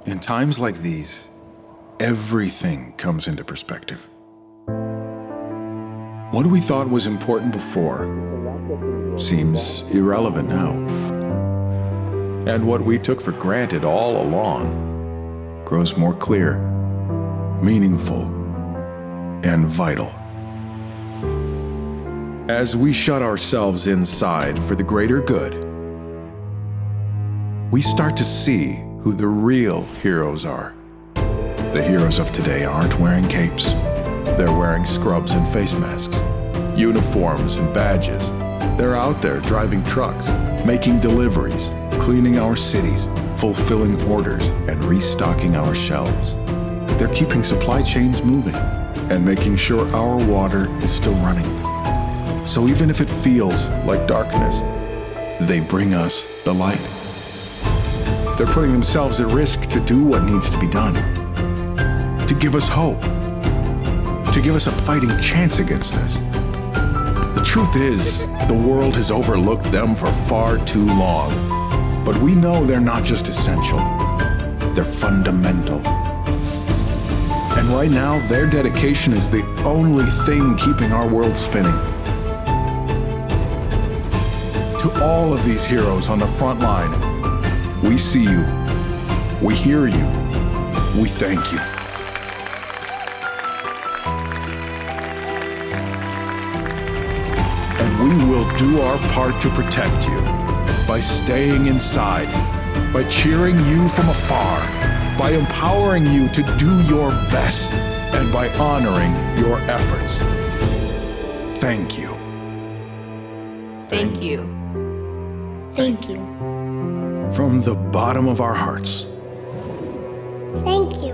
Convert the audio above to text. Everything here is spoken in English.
In times like these, everything comes into perspective. What we thought was important before seems irrelevant now. And what we took for granted all along grows more clear, meaningful, and vital. As we shut ourselves inside for the greater good, we start to see who the real heroes are. The heroes of today aren't wearing capes. They're wearing scrubs and face masks, uniforms and badges. They're out there driving trucks, making deliveries, cleaning our cities, fulfilling orders, and restocking our shelves. They're keeping supply chains moving and making sure our water is still running. So even if it feels like darkness, they bring us the light. They're putting themselves at risk to do what needs to be done, to give us hope, to give us a fighting chance against this. The truth is, the world has overlooked them for far too long. But we know they're not just essential, they're fundamental. And right now, their dedication is the only thing keeping our world spinning. To all of these heroes on the front line, we see you, we hear you, we thank you. And we will do our part to protect you by staying inside, by cheering you from afar, by empowering you to do your best, and by honoring your efforts. Thank you. Thank you. Thank you. From the bottom of our hearts. Thank you.